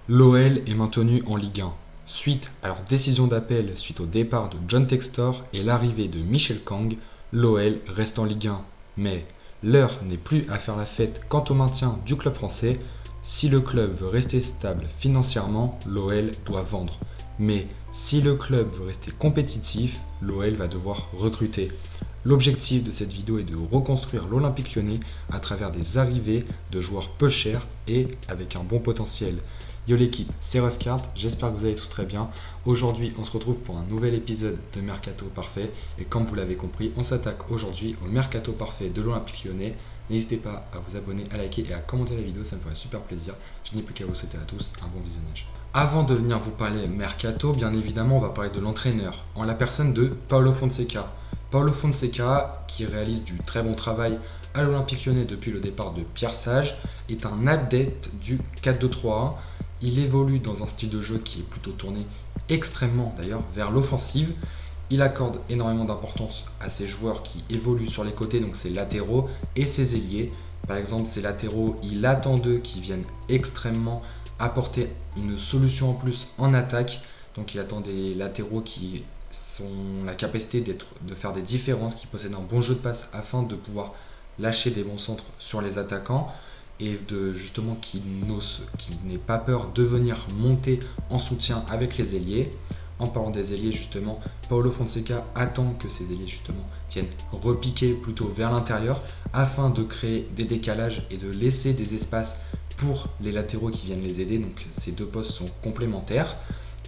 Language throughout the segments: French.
L'OL est maintenu en Ligue 1. Suite à leur décision d'appel suite au départ de John Textor et l'arrivée de Michel Kang, l'OL reste en Ligue 1. Mais l'heure n'est plus à faire la fête quant au maintien du club français. Si le club veut rester stable financièrement, l'OL doit vendre. Mais si le club veut rester compétitif, l'OL va devoir recruter. L'objectif de cette vidéo est de reconstruire l'Olympique Lyonnais à travers des arrivées de joueurs peu chers et avec un bon potentiel. Yo l'équipe, c'est Ruscard, j'espère que vous allez tous très bien. Aujourd'hui, on se retrouve pour un nouvel épisode de Mercato Parfait. Et comme vous l'avez compris, on s'attaque aujourd'hui au Mercato Parfait de l'Olympique Lyonnais. N'hésitez pas à vous abonner, à liker et à commenter la vidéo, ça me ferait super plaisir. Je n'ai plus qu'à vous souhaiter à tous un bon visionnage. Avant de venir vous parler Mercato, bien évidemment, on va parler de l'entraîneur, en la personne de Paulo Fonseca. Paulo Fonseca, qui réalise du très bon travail à l'Olympique Lyonnais depuis le départ de Pierre Sage, est un adepte du 4-2-3-1. Il évolue dans un style de jeu qui est plutôt tourné extrêmement d'ailleurs vers l'offensive. Il accorde énormément d'importance à ses joueurs qui évoluent sur les côtés, donc ses latéraux et ses ailiers. Par exemple, ses latéraux, il attend d'eux qui viennent extrêmement apporter une solution en plus en attaque. Donc il attend des latéraux qui ont la capacité de faire des différences, qui possèdent un bon jeu de passe afin de pouvoir lâcher des bons centres sur les attaquants et de justement qui n'ait pas peur de venir monter en soutien avec les ailiers. En parlant des ailiers justement, Paulo Fonseca attend que ces ailiers justement viennent repiquer plutôt vers l'intérieur afin de créer des décalages et de laisser des espaces pour les latéraux qui viennent les aider. Donc ces deux postes sont complémentaires.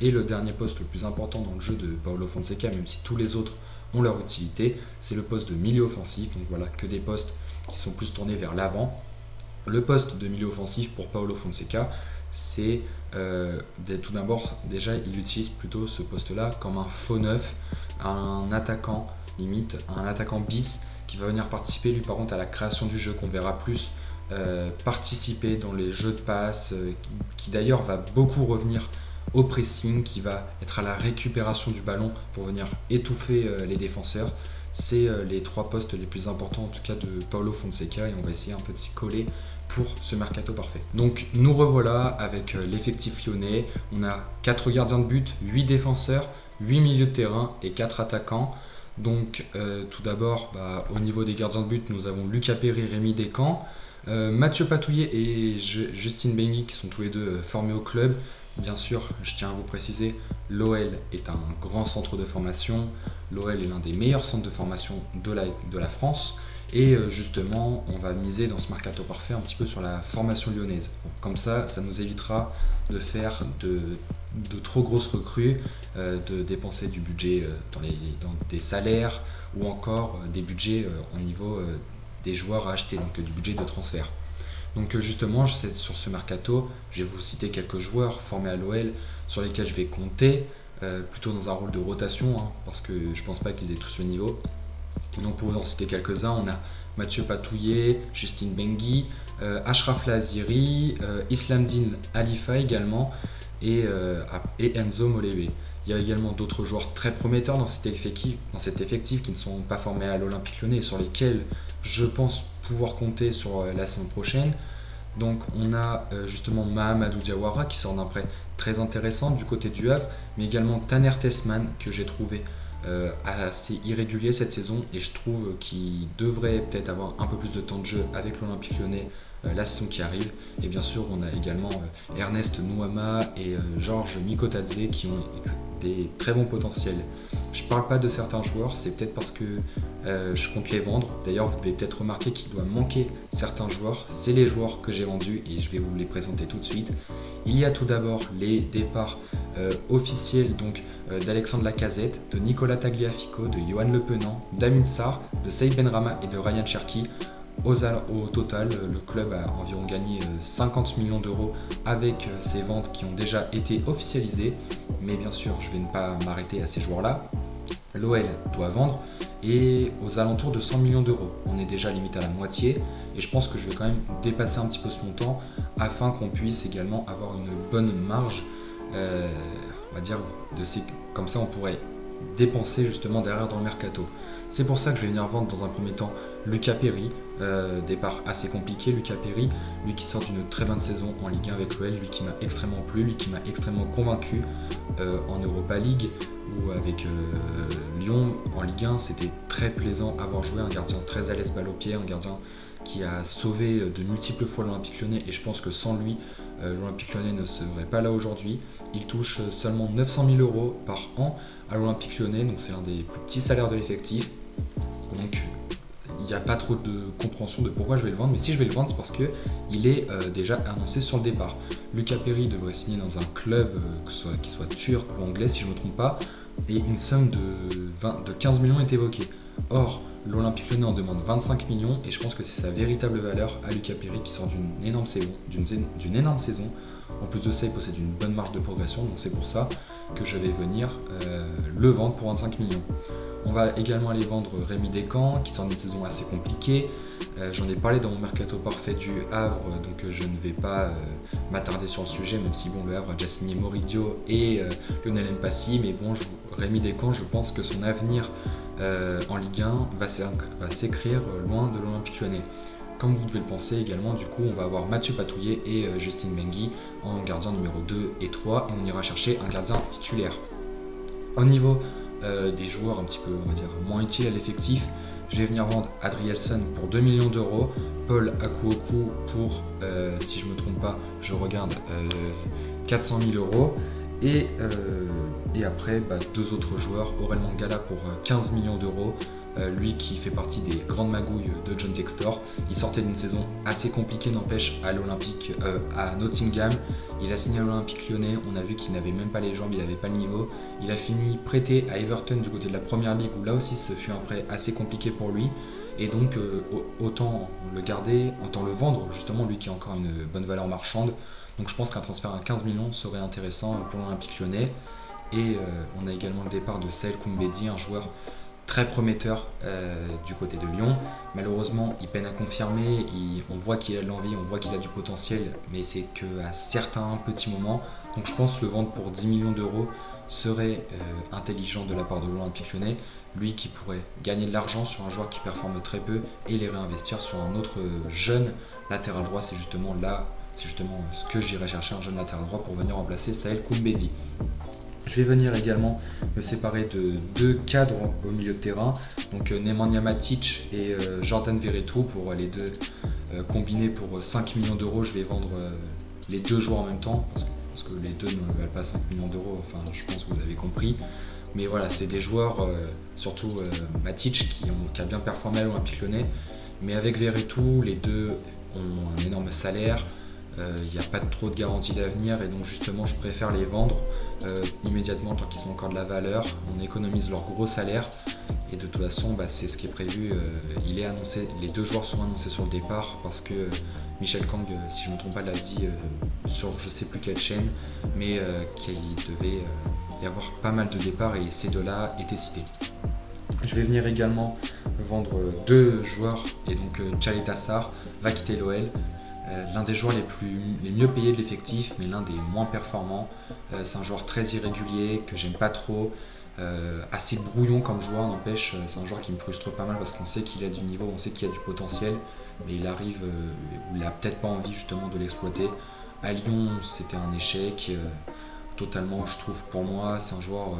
Et le dernier poste le plus important dans le jeu de Paulo Fonseca, même si tous les autres ont leur utilité, c'est le poste de milieu offensif. Donc voilà, que des postes qui sont plus tournés vers l'avant. Le poste de milieu offensif pour Paulo Fonseca, c'est tout d'abord, déjà, il utilise plutôt ce poste-là comme un faux neuf, un attaquant limite, un attaquant bis qui va venir participer, lui par contre, à la création du jeu, qu'on verra plus participer dans les jeux de passe, qui d'ailleurs va beaucoup revenir au pressing, qui va être à la récupération du ballon pour venir étouffer les défenseurs. C'est les trois postes les plus importants en tout cas de Paulo Fonseca et on va essayer un peu de s'y coller pour ce mercato parfait. Donc nous revoilà avec l'effectif lyonnais. On a 4 gardiens de but, 8 défenseurs, 8 milieux de terrain et 4 attaquants. Donc tout d'abord, au niveau des gardiens de but, nous avons Lucas Perry, Rémi Descamps, Mathieu Patouillet et Justine Benguy qui sont tous les deux formés au club. Bien sûr, je tiens à vous préciser, l'OL est un grand centre de formation. L'OL est l'un des meilleurs centres de formation de la France. Et justement, on va miser dans ce mercato parfait un petit peu sur la formation lyonnaise. Comme ça nous évitera de faire de trop grosses recrues, de dépenser du budget dans des salaires ou encore des budgets au niveau des joueurs à acheter, donc du budget de transfert. Donc justement, sur ce mercato, je vais vous citer quelques joueurs formés à l'OL sur lesquels je vais compter, plutôt dans un rôle de rotation, parce que je ne pense pas qu'ils aient tous le niveau. Donc pour vous en citer quelques-uns, on a Mathieu Patouillet, Justine Benguy, Achraf Lahaziri, Islamdine Khalifa également, et Enzo Molewe. Il y a également d'autres joueurs très prometteurs dans cet effectif qui ne sont pas formés à l'Olympique Lyonnais et sur lesquels je pense pouvoir compter sur la saison prochaine. Donc on a justement Mahamadou Diawara qui sort d'un prêt très intéressant du côté du Havre, mais également Taner Tessman que j'ai trouvé assez irrégulier cette saison et je trouve qu'il devrait peut-être avoir un peu plus de temps de jeu avec l'Olympique Lyonnais la saison qui arrive. Et bien sûr on a également Ernest Nouama et Georges Mikotadze qui ont des très bons potentiels. Je parle pas de certains joueurs, c'est peut-être parce que je compte les vendre. D'ailleurs vous devez peut-être remarquer qu'il doit manquer certains joueurs. C'est les joueurs que j'ai vendus et je vais vous les présenter tout de suite. Il y a tout d'abord les départs officiels donc d'Alexandre Lacazette, de Nicolas Tagliafico, de Yoann Le Penant, d'Amin Sarr, de Saïd Benrahma et de Ryan Cherki. Au total, le club a environ gagné 50 millions d'euros avec ces ventes qui ont déjà été officialisées. Mais bien sûr, je vais ne pas m'arrêter à ces joueurs-là. L'OL doit vendre et aux alentours de 100 millions d'euros. On est déjà limite à la moitié et je pense que je vais quand même dépasser un petit peu ce montant afin qu'on puisse également avoir une bonne marge, on va dire, comme ça on pourrait dépenser justement derrière dans le mercato. C'est pour ça que je vais venir vendre dans un premier temps Lucas Perry, départ assez compliqué Lucas Perry, lui qui sort d'une très bonne saison en Ligue 1 avec l'OL, lui qui m'a extrêmement plu, lui qui m'a extrêmement convaincu en Europa League ou avec Lyon en Ligue 1, c'était très plaisant à voir jouer, un gardien très à l'aise balle au pied, un gardien qui a sauvé de multiples fois l'Olympique Lyonnais et je pense que sans lui, l'Olympique Lyonnais ne serait pas là aujourd'hui. Il touche seulement 900 000 € par an à l'Olympique Lyonnais, donc c'est l'un des plus petits salaires de l'effectif. Donc il n'y a pas trop de compréhension de pourquoi je vais le vendre, mais si je vais le vendre, c'est parce qu'il est déjà annoncé sur le départ. Lucas Perry devrait signer dans un club qui soit turc ou anglais, si je ne me trompe pas, et une somme de 15 millions est évoquée. Or, l'Olympique Lyonnais en demande 25 millions, et je pense que c'est sa véritable valeur à Lucas Perry qui sort d'une énorme saison. En plus de ça, il possède une bonne marge de progression, donc c'est pour ça que je vais venir le vendre pour 25 millions. On va également aller vendre Rémi Descamps, qui sort d'une saison assez compliquée. J'en ai parlé dans mon mercato parfait du Havre, donc je ne vais pas m'attarder sur le sujet, même si bon, le Havre a déjà signé Moridio et Lionel Mpassi, mais bon, Rémi Descamps, je pense que son avenir en Ligue 1 va s'écrire loin de l'Olympique Lyonnais. Comme vous devez le penser également, du coup, on va avoir Mathieu Patouillet et Justin Bengi en gardien numéro 2 et 3, et on ira chercher un gardien titulaire. Au niveau des joueurs un petit peu, on va dire, moins utiles à l'effectif, je vais venir vendre Adrielson pour 2 millions d'euros, Paul Akuoku pour, si je ne me trompe pas, je regarde, 400 000 €, et après, deux autres joueurs, Aurel Mangala pour 15 millions d'euros, lui qui fait partie des grandes magouilles de John Textor. Il sortait d'une saison assez compliquée, n'empêche, à Nottingham. Il a signé à l'Olympique Lyonnais, on a vu qu'il n'avait même pas les jambes, il n'avait pas le niveau. Il a fini prêté à Everton du côté de la Première Ligue, où là aussi ce fut un prêt assez compliqué pour lui. Et donc autant le garder, autant le vendre, justement, lui qui a encore une bonne valeur marchande. Donc je pense qu'un transfert à 15 millions serait intéressant pour l'Olympique Lyonnais. Et on a également le départ de Saël Koumbedi, un joueur très prometteur du côté de Lyon. Malheureusement, il peine à confirmer, on voit qu'il a de l'envie, on voit qu'il a du potentiel, mais c'est qu'à certains petits moments. Donc je pense que le vendre pour 10 millions d'euros serait intelligent de la part de l'Olympique Lyonnais, lui qui pourrait gagner de l'argent sur un joueur qui performe très peu et les réinvestir sur un autre jeune latéral droit. C'est justement ce que j'irai chercher, un jeune latéral droit pour venir remplacer Saël Koumbedi. Je vais venir également me séparer de deux cadres au milieu de terrain, donc Nemanja Matic et Jordan Verretou, pour les deux combinés pour 5 millions d'euros. Je vais vendre les deux joueurs en même temps, parce que les deux ne valent pas 5 millions d'euros, enfin je pense que vous avez compris. Mais voilà, c'est des joueurs, surtout Matic, qui a bien performé à l'Olympique Lyonnais, mais avec Verretou, les deux ont un énorme salaire. Il n'y a pas trop de garantie d'avenir et donc justement je préfère les vendre immédiatement tant qu'ils ont encore de la valeur. On économise leur gros salaire et de toute façon c'est ce qui est prévu. Il est annoncé, les deux joueurs sont annoncés sur le départ parce que Michel Kang, si je ne me trompe pas, l'a dit sur je ne sais plus quelle chaîne, mais qu'il devait y avoir pas mal de départs et ces deux-là étaient cités. Je vais venir également vendre deux joueurs et donc Chalet Tassar va quitter l'OL. L'un des joueurs les mieux payés de l'effectif, mais l'un des moins performants. C'est un joueur très irrégulier, que j'aime pas trop, assez brouillon comme joueur, n'empêche, c'est un joueur qui me frustre pas mal parce qu'on sait qu'il a du niveau, on sait qu'il a du potentiel, mais il arrive où il a peut-être pas envie justement de l'exploiter. À Lyon, c'était un échec, totalement, je trouve, pour moi, c'est un joueur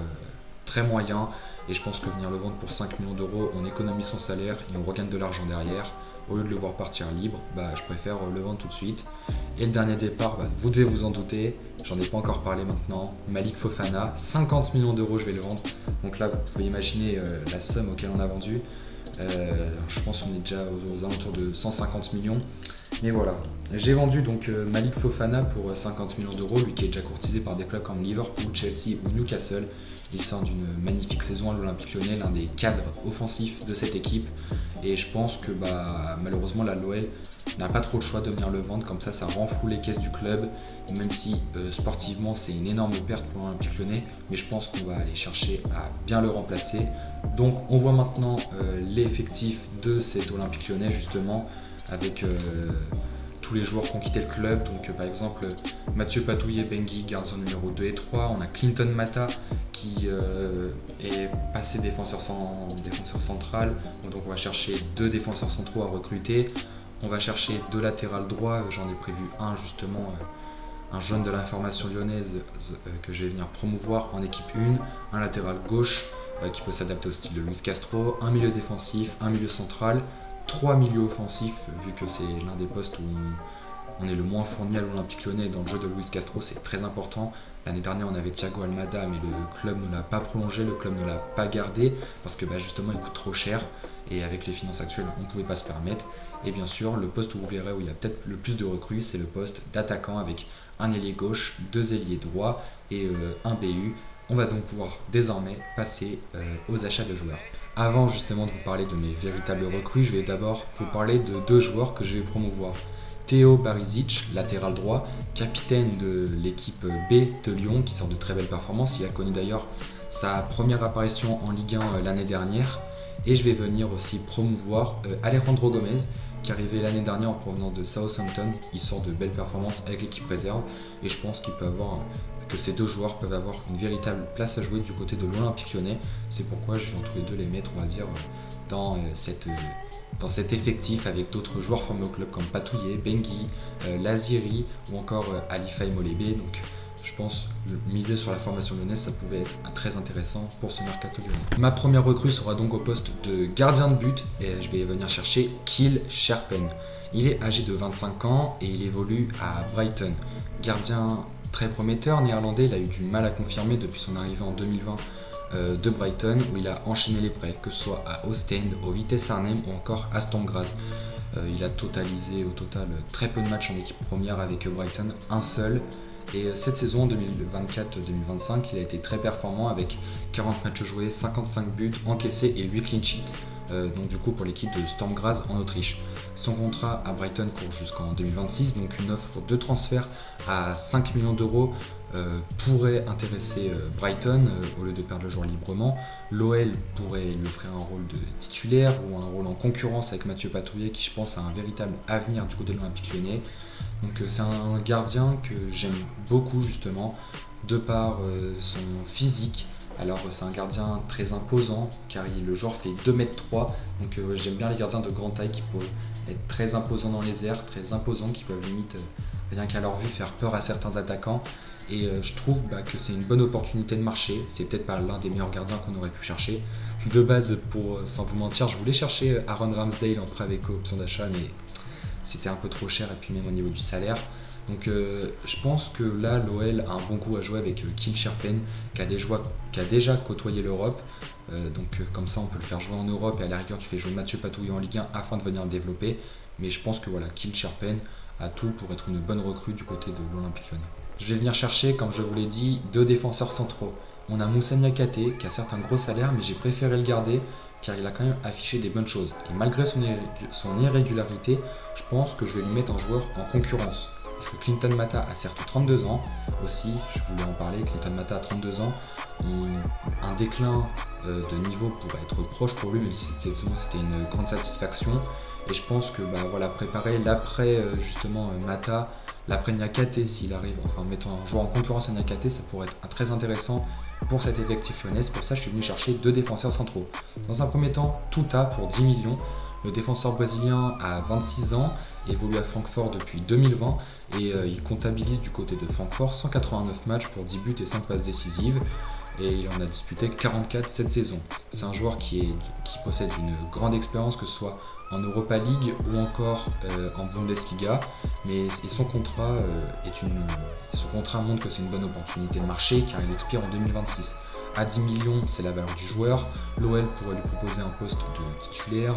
très moyen, et je pense que venir le vendre pour 5 millions d'euros, on économise son salaire et on regagne de l'argent derrière. Au lieu de le voir partir libre, je préfère le vendre tout de suite. Et le dernier départ, vous devez vous en douter, j'en ai pas encore parlé maintenant, Malik Fofana, 50 millions d'euros je vais le vendre. Donc là vous pouvez imaginer la somme auquel on a vendu. Je pense qu'on est déjà aux alentours de 150 millions. Mais voilà, j'ai vendu donc Malik Fofana pour 50 millions d'euros, lui qui est déjà courtisé par des clubs comme Liverpool, Chelsea ou Newcastle. Il sort d'une magnifique saison à l'Olympique Lyonnais, l'un des cadres offensifs de cette équipe. Et je pense que malheureusement l'OL n'a pas trop le choix de venir le vendre, comme ça renfloue les caisses du club, même si sportivement c'est une énorme perte pour l'Olympique Lyonnais, mais je pense qu'on va aller chercher à bien le remplacer. Donc on voit maintenant l'effectif de cet Olympique Lyonnais justement, avec tous les joueurs qui ont quitté le club. Donc par exemple Mathieu Patouillet, Bengi, gardien numéro 2 et 3. On a Clinton Mata qui est passé défenseur central. Donc on va chercher 2 défenseurs centraux à recruter. On va chercher 2 latérales droits. J'en ai prévu un justement, un jeune de l'information lyonnaise que je vais venir promouvoir en équipe 1. Un latéral gauche qui peut s'adapter au style de Luis Castro. Un milieu défensif, un milieu central. 3 milieux offensifs, vu que c'est l'un des postes où on est le moins fourni à l'Olympique Lyonnais dans le jeu de Luis Castro, c'est très important. L'année dernière, on avait Thiago Almada, mais le club ne l'a pas prolongé, le club ne l'a pas gardé, parce que justement, il coûte trop cher, et avec les finances actuelles, on ne pouvait pas se permettre. Et bien sûr, le poste où vous verrez où il y a peut-être le plus de recrues, c'est le poste d'attaquant, avec un ailier gauche, 2 ailiers droits et un BU. On va donc pouvoir désormais passer aux achats de joueurs. Avant justement de vous parler de mes véritables recrues, je vais d'abord vous parler de 2 joueurs que je vais promouvoir. Theo Barisic, latéral droit, capitaine de l'équipe B de Lyon, qui sort de très belles performances. Il a connu d'ailleurs sa première apparition en Ligue 1 l'année dernière. Et je vais venir aussi promouvoir Alejandro Gomez, qui est arrivé l'année dernière en provenance de Southampton. Il sort de belles performances avec l'équipe réserve. Et je pense que ces 2 joueurs peuvent avoir une véritable place à jouer du côté de l'Olympique Lyonnais. C'est pourquoi je vais tous les 2 les mettre, on va dire, dans cet effectif avec d'autres joueurs formés au club comme Patouillet, Bengi, Laziri ou encore Ali Faye Molébé. Donc je pense miser sur la formation lyonnaise, ça pouvait être très intéressant pour ce mercato lyonnais. Ma première recrue sera donc au poste de gardien de but et je vais venir chercher Kyle Scherpen. Il est âgé de 25 ans et il évolue à Brighton. Gardien très prometteur néerlandais, il a eu du mal à confirmer depuis son arrivée en 2020 de Brighton, où il a enchaîné les prêts, que ce soit à Ostend, au Vitesse Arnhem ou encore à Sturm Graz. Il a totalisé au total très peu de matchs en équipe première avec Brighton, un seul. Et cette saison 2024-2025, il a été très performant avec 40 matchs joués, 55 buts encaissés et 8 clean sheets. Donc du coup pour l'équipe de Sturm Graz en Autriche. Son contrat à Brighton court jusqu'en 2026, donc une offre de transfert à 5 millions d'euros pourrait intéresser Brighton au lieu de perdre le joueur librement. L'OL pourrait lui offrir un rôle de titulaire ou un rôle en concurrence avec Mathieu Patouillet, qui je pense a un véritable avenir du côté de l'Olympique Lyonnais. Donc c'est un gardien que j'aime beaucoup justement de par son physique. Alors c'est un gardien très imposant car le joueur fait 2,3 m, donc j'aime bien les gardiens de grande taille qui peuvent être très imposants dans les airs, très imposants, qui peuvent limite rien qu'à leur vue faire peur à certains attaquants. Et je trouve que c'est une bonne opportunité de marché. C'est peut-être pas l'un des meilleurs gardiens qu'on aurait pu chercher. De base, sans vous mentir, je voulais chercher Aaron Ramsdale en prêt avec option d'achat, mais c'était un peu trop cher, et puis même au niveau du salaire. Donc je pense que là, l'OL a un bon coup à jouer avec Kyle Scherpen, qui a déjà côtoyé l'Europe. Donc comme ça, on peut le faire jouer en Europe, et à la rigueur, tu fais jouer Mathieu Patouillet en Ligue 1 afin de venir le développer. Mais je pense que voilà, Kyle Scherpen a tout pour être une bonne recrue du côté de l'Olympique Lyonnais. Je vais venir chercher, comme je vous l'ai dit, 2 défenseurs centraux. On a Moussa Niakhaté, qui a certes un gros salaire, mais j'ai préféré le garder car il a quand même affiché des bonnes choses. Et malgré son irrégularité, je pense que je vais lui mettre un joueur en concurrence. Parce que Clinton Mata a certes 32 ans, aussi, je voulais en parler, Clinton Mata a 32 ans, un déclin de niveau pourrait être proche pour lui, même si c'était une grande satisfaction. Et je pense que voilà, préparer l'après justement Mata, l'après Niakhaté, s'il arrive, enfin mettant un joueur en concurrence à Niakhaté, ça pourrait être très intéressant pour cet effectif lyonnais. Pour ça, je suis venu chercher 2 défenseurs centraux. Dans un premier temps, Tuta pour 10 millions. Le défenseur brésilien a 26 ans, évolue à Francfort depuis 2020 et il comptabilise du côté de Francfort 189 matchs pour 10 buts et 5 passes décisives. Et il en a disputé 44 cette saison. C'est un joueur qui possède une grande expérience, que ce soit en Europa League ou encore en Bundesliga. Mais son contrat montre que c'est une bonne opportunité de marché car il expire en 2026. À 10 millions, c'est la valeur du joueur. L'OL pourrait lui proposer un poste de titulaire,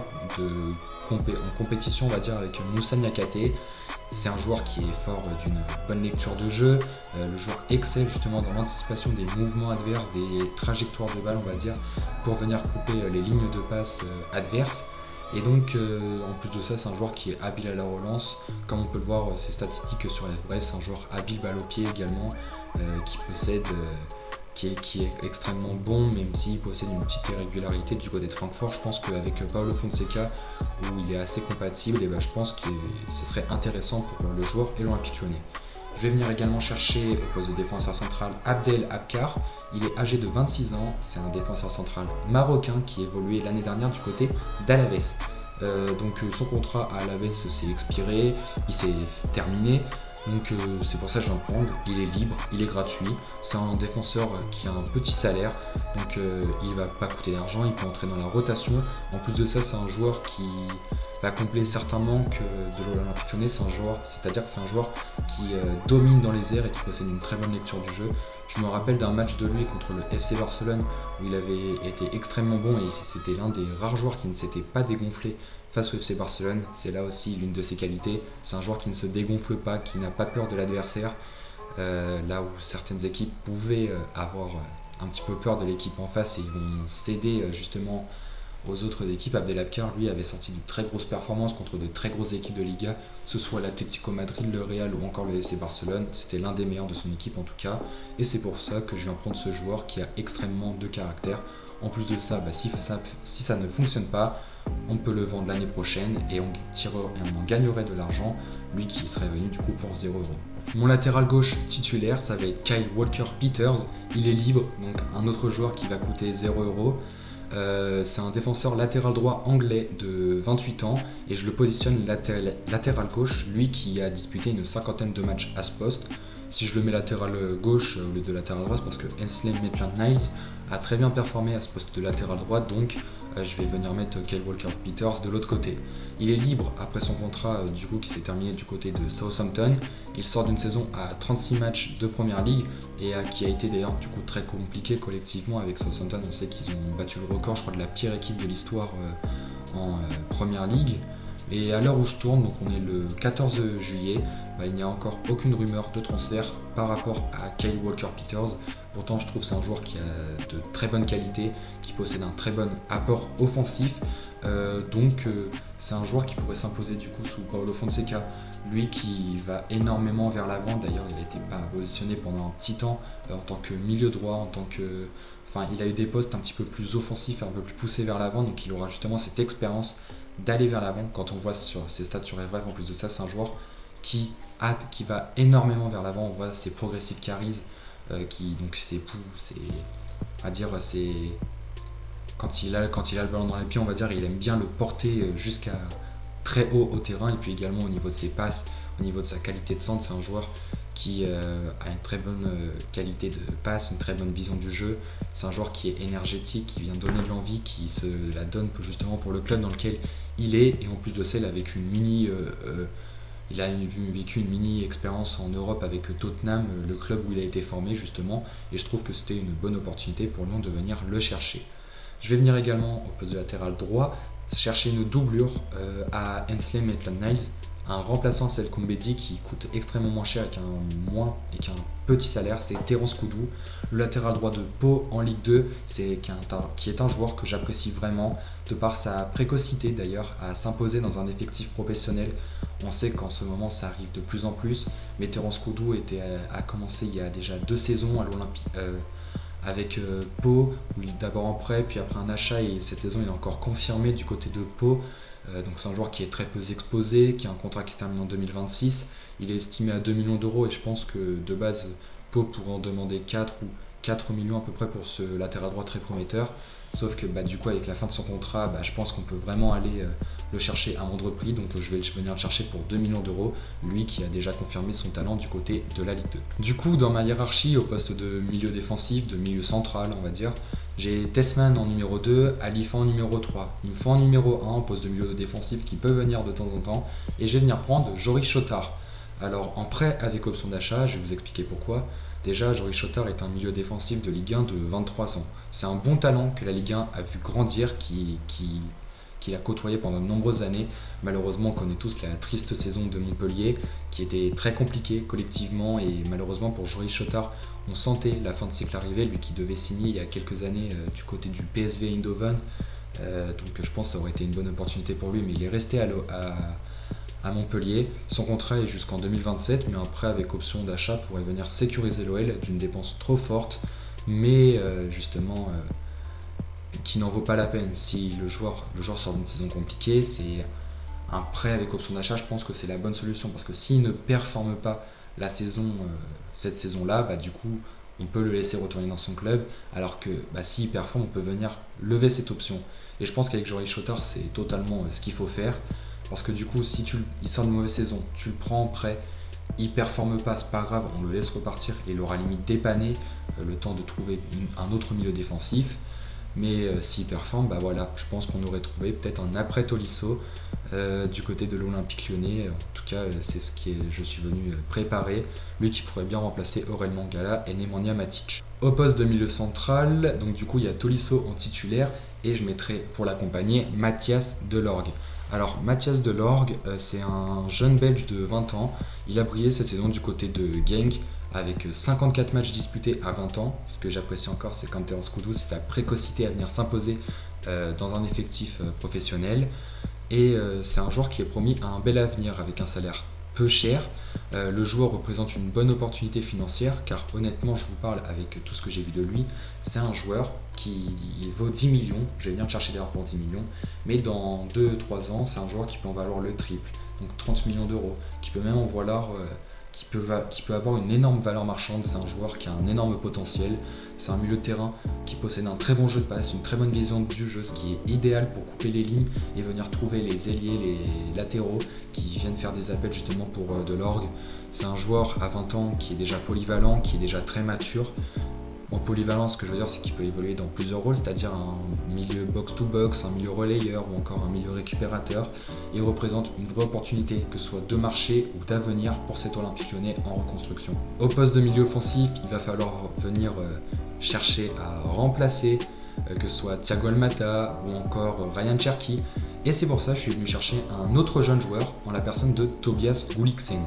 en compétition, on va dire, avec Moussa Niakhaté. C'est un joueur qui est fort d'une bonne lecture de jeu. Le joueur excelle justement dans l'anticipation des mouvements adverses, des trajectoires de balle, on va dire, pour venir couper les lignes de passe adverses. Et donc, en plus de ça, c'est un joueur qui est habile à la relance. Comme on peut le voir, ses statistiques sur FBref, c'est un joueur habile balle au pied également, qui qui est extrêmement bon, même s'il possède une petite irrégularité du côté de Francfort. Je pense qu'avec Paulo Fonseca, où il est assez compatible, et je pense que ce serait intéressant pour le joueur et l'Olympique Lyonnais. Je vais venir également chercher au poste de défenseur central Abdel Abkar. Il est âgé de 26 ans, c'est un défenseur central marocain qui évoluait l'année dernière du côté d'Alaves. Donc son contrat à Alaves s'est expiré, il s'est terminé. Donc c'est pour ça que je viens de prendre, il est libre, il est gratuit, c'est un défenseur qui a un petit salaire, donc il va pas coûter d'argent, il peut entrer dans la rotation. En plus de ça, c'est un joueur qui va combler certains manques de l'Olympique Lyonnais, c'est-à-dire que c'est un joueur qui domine dans les airs et qui possède une très bonne lecture du jeu. Je me rappelle d'un match de lui contre le FC Barcelone où il avait été extrêmement bon et c'était l'un des rares joueurs qui ne s'était pas dégonflé face au FC Barcelone. C'est là aussi l'une de ses qualités, c'est un joueur qui ne se dégonfle pas, qui n'a pas peur de l'adversaire, là où certaines équipes pouvaient avoir un petit peu peur de l'équipe en face et ils vont céder justement aux autres équipes. Abdelabkar, lui, avait sorti de très grosses performances contre de très grosses équipes de Liga, que ce soit l'Atlético Madrid, le Real ou encore le FC Barcelone. C'était l'un des meilleurs de son équipe en tout cas, et c'est pour ça que je viens prendre ce joueur qui a extrêmement de caractère. En plus de ça, si ça ne fonctionne pas, on peut le vendre l'année prochaine et on en gagnerait de l'argent, lui qui serait venu du coup pour 0 €. Mon latéral gauche titulaire, ça va être Kyle Walker-Peters. Il est libre, donc un autre joueur qui va coûter 0 €. C'est un défenseur latéral droit anglais de 28 ans et je le positionne latéral gauche, lui qui a disputé une cinquantaine de matchs à ce poste. Si je le mets latéral gauche au lieu de latéral droit, c'est parce que Ainsley Maitland-Niles a très bien performé à ce poste de latéral droit, donc je vais venir mettre Kyle Walker-Peters de l'autre côté. Il est libre après son contrat du coup qui s'est terminé du côté de Southampton. Il sort d'une saison à 36 matchs de Première Ligue et qui a été d'ailleurs du coup très compliqué collectivement avec Southampton. On sait qu'ils ont battu le record, je crois, de la pire équipe de l'histoire en Première Ligue. Et à l'heure où je tourne, donc on est le 14 juillet, il n'y a encore aucune rumeur de transfert par rapport à Kyle Walker-Peters. Pourtant, je trouve que c'est un joueur qui a de très bonnes qualités, qui possède un très bon apport offensif. Donc c'est un joueur qui pourrait s'imposer du coup sous Paulo Fonseca. Lui qui va énormément vers l'avant, d'ailleurs il a été pas positionné pendant un petit temps en tant que milieu droit, il a eu des postes un petit peu plus offensifs, un peu plus poussés vers l'avant, donc il aura justement cette expérience d'aller vers l'avant. Quand on voit sur ses stats sur FBref, en plus de ça, c'est un joueur qui va énormément vers l'avant. On voit ses progressive carries, donc c'est quand il a le ballon dans les pieds, on va dire, il aime bien le porter jusqu'à très haut au terrain, et puis également au niveau de ses passes, au niveau de sa qualité de centre, c'est un joueur qui a une très bonne qualité de passe, une très bonne vision du jeu. C'est un joueur qui est énergétique, qui vient donner de l'envie, qui se la donne justement pour le club dans lequel il est. Et en plus de ça, il a vécu une mini expérience en Europe avec Tottenham, le club où il a été formé justement. Et je trouve que c'était une bonne opportunité pour Lyon de venir le chercher. Je vais venir également au poste de latéral droit chercher une doublure à Ainsley Maitland-Niles, un remplaçant à Selkoum Bedi qui coûte extrêmement moins cher et qu'un petit salaire, c'est Terence Koudou, le latéral droit de Pau en Ligue 2, qui est un joueur que j'apprécie vraiment, de par sa précocité d'ailleurs à s'imposer dans un effectif professionnel. On sait qu'en ce moment ça arrive de plus en plus, mais Terence Koudou a commencé il y a déjà 2 saisons à l'Olympique avec Pau, où il est d'abord en prêt, puis après un achat, et cette saison il est encore confirmé du côté de Pau. Donc c'est un joueur qui est très peu exposé, qui a un contrat qui se termine en 2026. Il est estimé à 2 millions d'euros et je pense que de base Pau pourrait en demander 4 millions à peu près pour ce latéral droit très prometteur. Sauf que du coup avec la fin de son contrat, je pense qu'on peut vraiment aller le chercher à moindre prix. Donc je vais venir le chercher pour 2 millions d'euros, lui qui a déjà confirmé son talent du côté de la Ligue 2. Du coup dans ma hiérarchie au poste de milieu défensif, de milieu central on va dire, j'ai Tessman en numéro 2, Alifa en numéro 3. Il me faut en numéro 1 au poste de milieu défensif qui peut venir de temps en temps. Et je vais venir prendre Joris Chotard. Alors en prêt avec option d'achat, je vais vous expliquer pourquoi. Déjà, Joris Chotard est un milieu défensif de Ligue 1 de 23 ans. C'est un bon talent que la Ligue 1 a vu grandir, qu'il a côtoyé pendant de nombreuses années. Malheureusement, on connaît tous la triste saison de Montpellier, qui était très compliquée collectivement. Et malheureusement pour Joris Chotard, on sentait la fin de cycle arriver, lui qui devait signer il y a quelques années du côté du PSV Eindhoven. Donc je pense que ça aurait été une bonne opportunité pour lui, mais il est resté à Montpellier. Son contrat est jusqu'en 2027, mais un prêt avec option d'achat pourrait venir sécuriser l'OL d'une dépense trop forte. mais justement qui n'en vaut pas la peine. Si le joueur sort d'une saison compliquée, c'est un prêt avec option d'achat, je pense que c'est la bonne solution, parce que s'il ne performe pas cette saison-là, bah, du coup on peut le laisser retourner dans son club, alors que s'il performe, on peut venir lever cette option. Et je pense qu'avec Joris Schotter, c'est totalement ce qu'il faut faire, parce que du coup, si il sort une mauvaise saison, tu le prends en prêt, il performe pas, c'est pas grave, on le laisse repartir et il aura limite dépanné le temps de trouver un autre milieu défensif. Mais s'il performe, bah voilà, je pense qu'on aurait trouvé peut-être un après Tolisso du côté de l'Olympique Lyonnais. En tout cas, c'est ce que je suis venu préparer. Lui qui pourrait bien remplacer Aurel Mangala et Nemanja Matic. Au poste de milieu central, donc du coup il y a Tolisso en titulaire et je mettrai pour l'accompagner Mathias Delorgue. Alors Mathias Delorgue, c'est un jeune Belge de 20 ans. Il a brillé cette saison du côté de Genk avec 54 matchs disputés à 20 ans. Ce que j'apprécie encore, c'est quand Terence Koudou, c'est sa précocité à venir s'imposer dans un effectif professionnel. Et c'est un joueur qui est promis à un bel avenir avec un salaire peu cher. Le joueur représente une bonne opportunité financière, car honnêtement, je vous parle avec tout ce que j'ai vu de lui, c'est un joueur qui vaut 10 millions, je vais venir le chercher d'ailleurs pour 10 millions, mais dans 2-3 ans, c'est un joueur qui peut en valoir le triple, donc 30 millions d'euros, qui peut même en valoir qui peut avoir une énorme valeur marchande. C'est un joueur qui a un énorme potentiel, c'est un milieu de terrain qui possède un très bon jeu de passe, une très bonne vision du jeu, ce qui est idéal pour couper les lignes et venir trouver les ailiers, les latéraux qui viennent faire des appels justement pour Delorgue. C'est un joueur à 20 ans qui est déjà polyvalent, qui est déjà très mature. En polyvalence, ce que je veux dire, c'est qu'il peut évoluer dans plusieurs rôles, c'est-à-dire un milieu box-to-box, un milieu relayeur ou encore un milieu récupérateur. Il représente une vraie opportunité, que ce soit de marché ou d'avenir pour cet Olympique Lyonnais en reconstruction. Au poste de milieu offensif, il va falloir venir chercher à remplacer que ce soit Thiago Almada ou encore Ryan Cherki. Et c'est pour ça que je suis venu chercher un autre jeune joueur en la personne de Tobias Gulliksen.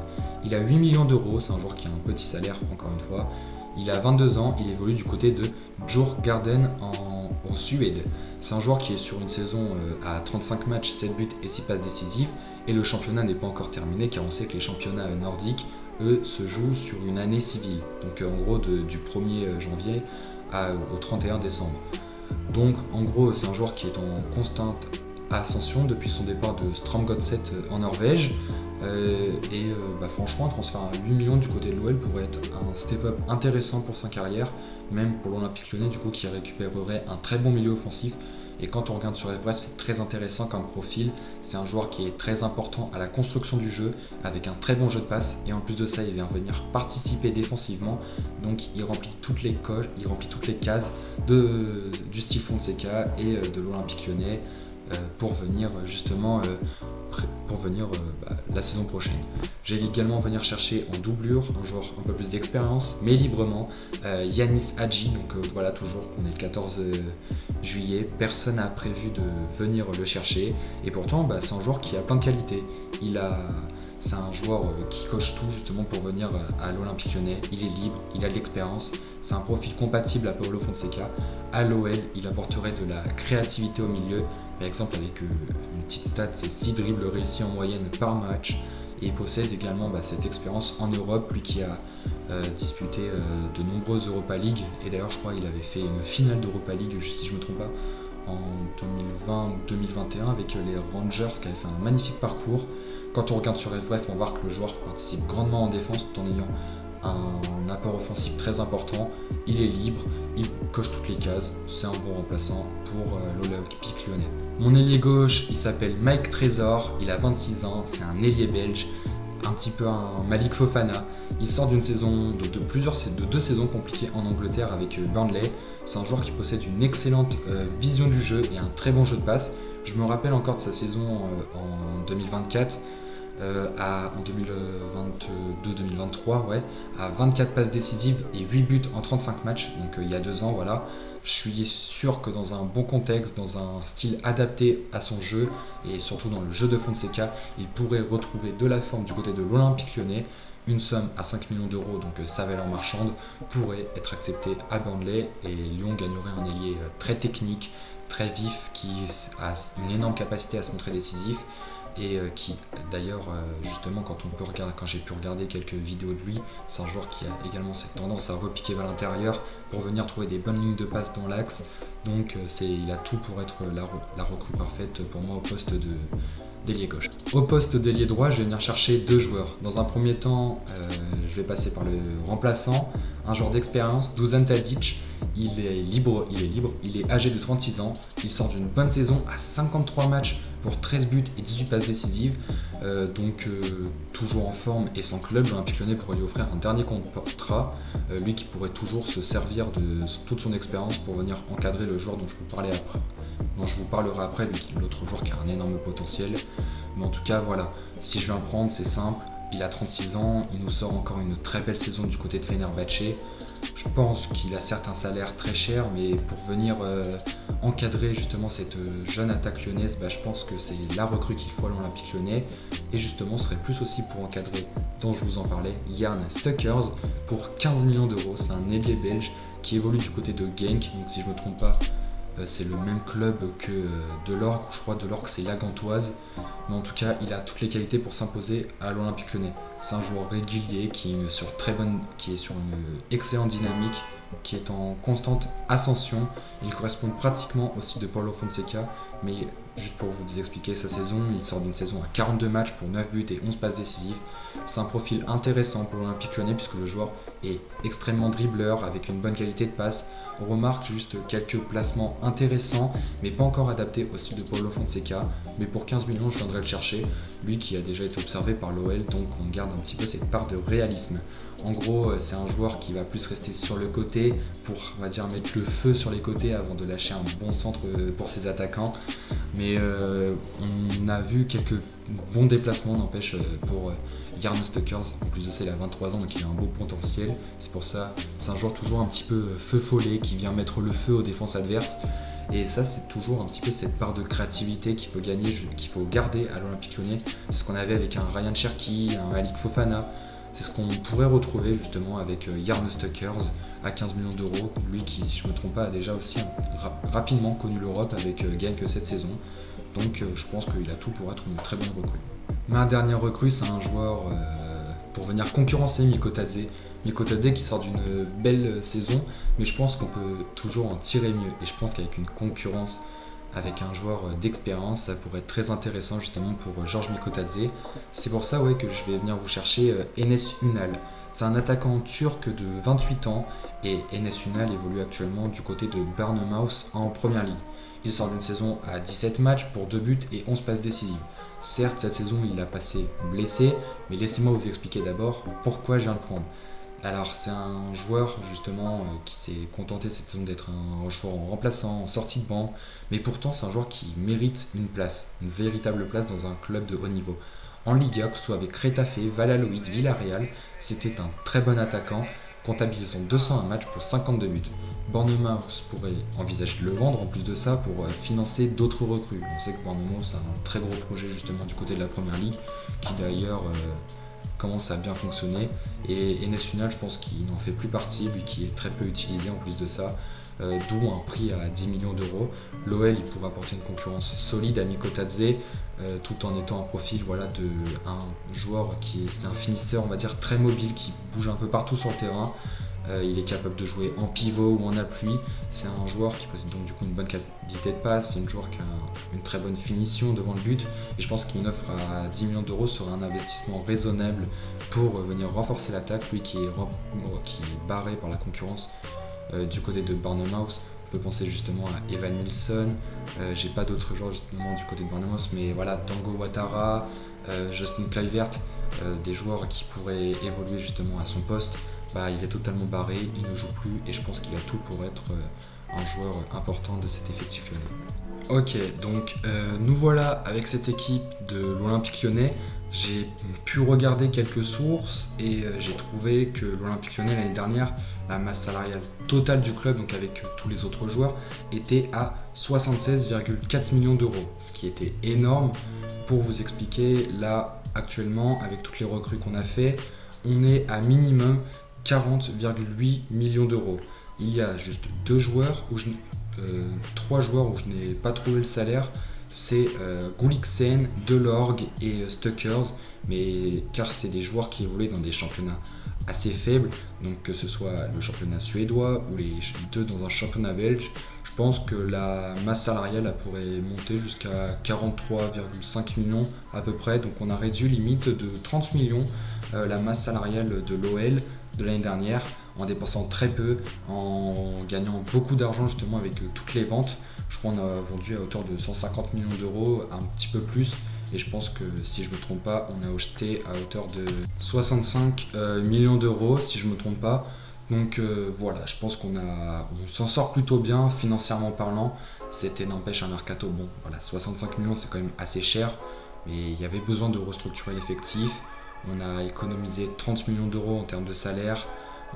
Il a 8 millions d'euros, c'est un joueur qui a un petit salaire encore une fois. Il a 22 ans, il évolue du côté de Djurgården en Suède. C'est un joueur qui est sur une saison à 35 matchs, 7 buts et 6 passes décisives. Et le championnat n'est pas encore terminé, car on sait que les championnats nordiques, eux, se jouent sur une année civile. Donc en gros du 1er janvier au 31 décembre. Donc en gros, c'est un joueur qui est en constante ascension depuis son départ de Strømsgodset en Norvège. Franchement, un transfert à 8 millions du côté de l'OL pourrait être un step-up intéressant pour sa carrière, même pour l'Olympique Lyonnais, du coup, qui récupérerait un très bon milieu offensif. Et quand on regarde sur FBref, c'est très intéressant comme profil. C'est un joueur qui est très important à la construction du jeu, avec un très bon jeu de passe. Et en plus de ça, il vient venir participer défensivement. Donc il remplit toutes les coches, il remplit toutes les cases du style Fonseca et de l'Olympique Lyonnais pour venir justement la saison prochaine. J'ai également venir chercher en doublure un joueur un peu plus d'expérience, mais librement, Yanis Hadji. Donc voilà, toujours, on est le 14 juillet, personne n'a prévu de venir le chercher, et pourtant c'est un joueur qui a plein de qualités. C'est un joueur qui coche tout justement pour venir à l'Olympique Lyonnais. Il est libre, il a de l'expérience, c'est un profil compatible à Paulo Fonseca. À l'OL, il apporterait de la créativité au milieu. Par exemple, avec une petite stat, c'est 6 dribbles réussis en moyenne par match. Et il possède également cette expérience en Europe, lui qui a disputé de nombreuses Europa League. Et d'ailleurs, je crois qu'il avait fait une finale d'Europa League, si je ne me trompe pas, en 2020 ou 2021 avec les Rangers, qui avaient fait un magnifique parcours. Quand on regarde sur FBref, on voit que le joueur participe grandement en défense tout en ayant un apport offensif très important. Il est libre, il coche toutes les cases, c'est un bon remplaçant pour l'Olympique Lyonnais. Mon ailier gauche, il s'appelle Mike Trésor, il a 26 ans, c'est un ailier belge, un petit peu un Malik Fofana. Il sort d'une saison, de deux saisons compliquées en Angleterre avec Burnley. C'est un joueur qui possède une excellente vision du jeu et un très bon jeu de passe. Je me rappelle encore de sa saison en 2024. En 2022-2023, à 24 passes décisives et 8 buts en 35 matchs, donc il y a 2 ans, voilà. Je suis sûr que dans un bon contexte, dans un style adapté à son jeu, et surtout dans le jeu de Fonseca, il pourrait retrouver de la forme du côté de l'Olympique Lyonnais. Une somme à 5 millions d'euros, donc sa valeur marchande, pourrait être acceptée à Burnley, et Lyon gagnerait un ailier très technique, très vif, qui a une énorme capacité à se montrer décisif. et qui d'ailleurs justement quand j'ai pu regarder quelques vidéos de lui, c'est un joueur qui a également cette tendance à repiquer vers l'intérieur pour venir trouver des bonnes lignes de passe dans l'axe. Donc il a tout pour être la recrue parfaite pour moi au poste d'ailier gauche. Au poste d'ailier droit, je vais venir chercher deux joueurs. Dans un premier temps, je vais passer par le remplaçant, un joueur d'expérience, Dusan Tadic. Il est libre, il est âgé de 36 ans, il sort d'une bonne saison à 53 matchs pour 13 buts et 18 passes décisives, toujours en forme et sans club, l'Olympique Lyonnais pourrait lui offrir un dernier contrat, lui qui pourrait toujours se servir de toute son expérience pour venir encadrer le joueur dont je vous parlerai après, l'autre joueur qui a un énorme potentiel. Mais en tout cas voilà, si je viens le prendre, c'est simple, il a 36 ans, il nous sort encore une très belle saison du côté de Fenerbahçe. Je pense qu'il a certes un salaire très cher, mais pour venir encadrer justement cette jeune attaque lyonnaise, je pense que c'est la recrue qu'il faut à l'Olympique Lyonnais. Et justement, ce serait plus aussi pour encadrer, dont je vous en parlais, Jarn Stuckers pour 15 millions d'euros. C'est un ailier belge qui évolue du côté de Genk, donc si je ne me trompe pas, c'est le même club que Delorgue, je crois Delorgue c'est la Gantoise, mais en tout cas il a toutes les qualités pour s'imposer à l'Olympique Lyonnais. C'est un joueur régulier qui est sur une excellente dynamique, qui est en constante ascension. Il correspond pratiquement au style de Paulo Fonseca, mais juste pour vous expliquer sa saison, il sort d'une saison à 42 matchs pour 9 buts et 11 passes décisives. C'est un profil intéressant pour l'Olympique Lyonnais puisque le joueur est extrêmement dribbleur avec une bonne qualité de passe. On remarque juste quelques placements intéressants mais pas encore adaptés au style de Paulo Fonseca. Mais pour 15 millions, je viendrai le chercher. Lui qui a déjà été observé par l'OL, donc on garde un petit peu cette part de réalisme. En gros, c'est un joueur qui va plus rester sur le côté pour, on va dire, mettre le feu sur les côtés avant de lâcher un bon centre pour ses attaquants. Mais on a vu quelques bons déplacements, n'empêche, pour Jarn Stuckers. En plus de ça, il a 23 ans, donc il a un beau potentiel. C'est pour ça, c'est un joueur toujours un petit peu feu follet qui vient mettre le feu aux défenses adverses. Et ça, c'est toujours un petit peu cette part de créativité qu'il faut gagner, qu'il faut garder à l'Olympique Lyonnais. C'est ce qu'on avait avec un Ryan Cherki, un Malik Fofana. C'est ce qu'on pourrait retrouver justement avec Jarn Stuckers à 15 millions d'euros. Lui qui, si je ne me trompe pas, a déjà aussi rapidement connu l'Europe avec Genk cette saison. Donc je pense qu'il a tout pour être une très bonne recrue. Ma dernière recrue, c'est un joueur pour venir concurrencer Mikotadze. Mikotadze qui sort d'une belle saison, mais je pense qu'on peut toujours en tirer mieux. Et je pense qu'avec une concurrence avec un joueur d'expérience, ça pourrait être très intéressant justement pour George Mikotadze. C'est pour ça que je vais venir vous chercher Enes Ünal. C'est un attaquant turc de 28 ans et Enes Ünal évolue actuellement du côté de Bournemouth en Première Ligue. Il sort d'une saison à 17 matchs pour 2 buts et 11 passes décisives. Certes, cette saison, il l'a passé blessé, mais laissez-moi vous expliquer d'abord pourquoi je viens le prendre. Alors, c'est un joueur justement qui s'est contenté cette saison d'être un joueur en remplaçant, en sortie de banc, mais pourtant, c'est un joueur qui mérite une place, une véritable place dans un club de haut niveau. En Liga, que ce soit avec Retafe, Valladolid, Villarreal, c'était un très bon attaquant, comptabilisant 201 matchs pour 52 buts. Bournemouth pourrait envisager de le vendre en plus de ça pour financer d'autres recrues. On sait que Bournemouth a un très gros projet justement du côté de la Première Ligue qui d'ailleurs commence à bien fonctionner. Et Enes Ünal, je pense qu'il n'en fait plus partie, lui qui est très peu utilisé en plus de ça. D'où un prix à 10 millions d'euros. L'OL il pourrait apporter une concurrence solide à Mikotadze tout en étant un profil de un joueur c'est un finisseur on va dire très mobile qui bouge un peu partout sur le terrain. Il est capable de jouer en pivot ou en appui. C'est un joueur qui possède donc du coup une bonne qualité de passe, c'est un joueur qui a une très bonne finition devant le but et je pense qu'une offre à 10 millions d'euros serait un investissement raisonnable pour venir renforcer l'attaque, lui qui est barré par la concurrence du côté de Bournemouth. On peut penser justement à Evan Nilsson, j'ai pas d'autres joueurs justement du côté de Bournemouth, mais voilà, Dango Ouattara, Justin Kluivert, des joueurs qui pourraient évoluer justement à son poste. Il est totalement barré, il ne joue plus et je pense qu'il a tout pour être un joueur important de cet effectif lyonnais. Ok, donc nous voilà avec cette équipe de l'Olympique Lyonnais. J'ai pu regarder quelques sources et j'ai trouvé que l'Olympique Lyonnais l'année dernière, la masse salariale totale du club, donc avec tous les autres joueurs, était à 76,4 millions d'euros, ce qui était énorme. Pour vous expliquer, là actuellement, avec toutes les recrues qu'on a fait, on est à minimum 40,8 millions d'euros. Il y a juste 3 joueurs où je n'ai pas trouvé le salaire. c'est Gulliksen, Delorge et Stuckers, mais car c'est des joueurs qui évoluent dans des championnats assez faibles, donc que ce soit le championnat suédois ou les deux dans un championnat belge. Je pense que la masse salariale elle pourrait monter jusqu'à 43,5 millions à peu près, donc on a réduit limite de 30 millions la masse salariale de l'OL de l'année dernière, en dépensant très peu, en gagnant beaucoup d'argent justement avec toutes les ventes. Je crois qu'on a vendu à hauteur de 150 millions d'euros, un petit peu plus. Et je pense que si je ne me trompe pas, on a acheté à hauteur de 65 millions d'euros, si je ne me trompe pas. Donc voilà, je pense on s'en sort plutôt bien financièrement parlant. C'était n'empêche un mercato bon. Voilà, 65 millions c'est quand même assez cher, mais il y avait besoin de restructurer l'effectif. On a économisé 30 millions d'euros en termes de salaire.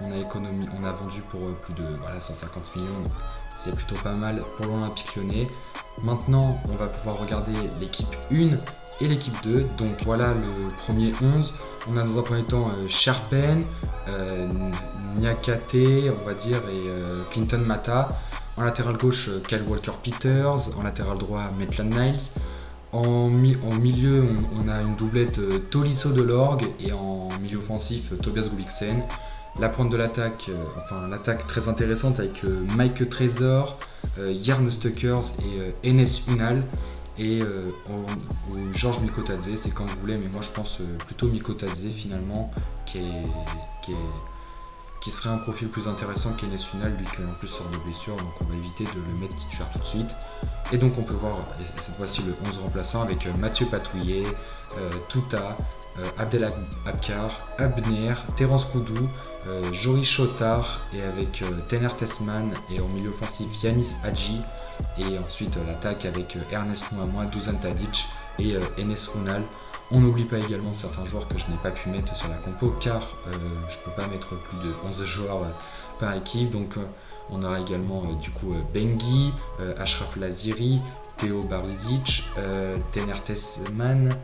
On a vendu pour plus de 150 millions. Donc c'est plutôt pas mal pour l'Olympique Lyonnais. Maintenant, on va pouvoir regarder l'équipe 1 et l'équipe 2. Donc voilà le premier 11. On a dans un premier temps Sharpen, Niakate, on va dire, et Clinton Mata. En latéral gauche, Kyle Walker-Peters. En latéral droit, Maitland-Niles. En milieu, on a une doublette Tolisso Delorge et en milieu offensif, Tobias Gulliksen. La pointe de l'attaque, l'attaque très intéressante avec Mike Trésor, Jarno Stuckers et Enes Unal. Et Georges Mikotadze, c'est quand vous voulez, mais moi je pense plutôt Mikotadze finalement, qui serait un profil plus intéressant qu'Enes Unal, lui qui en plus sort de blessure, donc on va éviter de le mettre titulaire tout de suite. Et donc on peut voir cette fois-ci le 11 remplaçant avec Mathieu Patouillet, Touta, Abdel Abkar, Abner, Terence Koudou, Joris Chotard et avec Tener Tesman, et en milieu offensif Yanis Hadji, et ensuite l'attaque avec Ernest Mouamoua, Dusan Tadic et Enes Unal. On n'oublie pas également certains joueurs que je n'ai pas pu mettre sur la compo car je ne peux pas mettre plus de 11 joueurs par équipe. Donc on aura également Bengi, Ashraf Laziri, Théo Baruzic, Tener Tesman.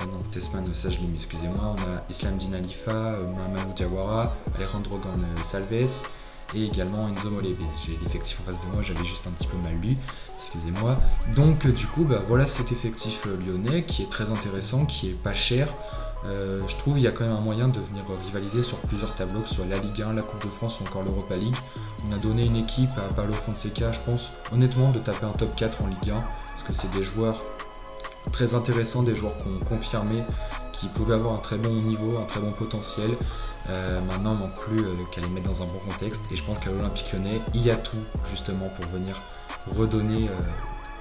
Non, Tesman, ça je l'ai mis, excusez-moi. On a Islam Dinalifa, Mamadou Diawara, Alejandro Gonçalves et également Enzo Molebe. J'ai l'effectif en face de moi, j'avais juste un petit peu mal lu, excusez-moi. Donc du coup, voilà cet effectif lyonnais qui est très intéressant, qui est pas cher. Je trouve qu'il y a quand même un moyen de venir rivaliser sur plusieurs tableaux, que ce soit la Ligue 1, la Coupe de France ou encore l'Europa League. On a donné une équipe à Paulo Fonseca, je pense honnêtement de taper un top 4 en Ligue 1, parce que c'est des joueurs très intéressants, des joueurs qui ont confirmé qu'ils pouvaient avoir un très bon niveau, un très bon potentiel. Maintenant, il ne manque plus qu'à les mettre dans un bon contexte, et je pense qu'à l'Olympique Lyonnais, il y a tout justement pour venir redonner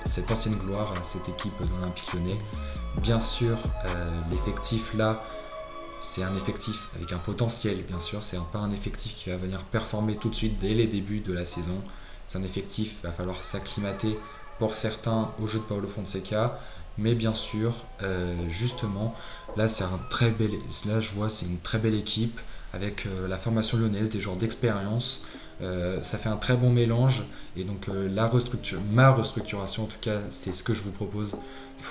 cette ancienne gloire à cette équipe de l'Olympique Lyonnais. Bien sûr, l'effectif là, c'est un effectif avec un potentiel, bien sûr, c'est pas un effectif qui va venir performer tout de suite dès les débuts de la saison. C'est un effectif, il va falloir s'acclimater pour certains au jeu de Paulo Fonseca. Mais bien sûr, justement, là c'est je vois c'est une très belle équipe avec la formation lyonnaise, des joueurs d'expérience. Ça fait un très bon mélange, et donc ma restructuration en tout cas, c'est ce que je vous propose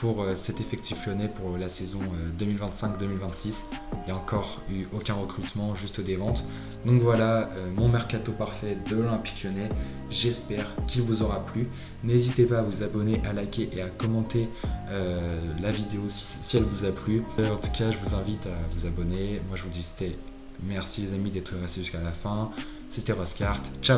pour cet effectif lyonnais pour la saison 2025-2026. Il n'y a encore eu aucun recrutement, juste des ventes. Donc voilà mon mercato parfait de l'Olympique Lyonnais. J'espère qu'il vous aura plu. N'hésitez pas à vous abonner, à liker et à commenter la vidéo si elle vous a plu. En tout cas, je vous invite à vous abonner. Moi je vous dis merci les amis d'être restés jusqu'à la fin. C'était Roscart, ciao.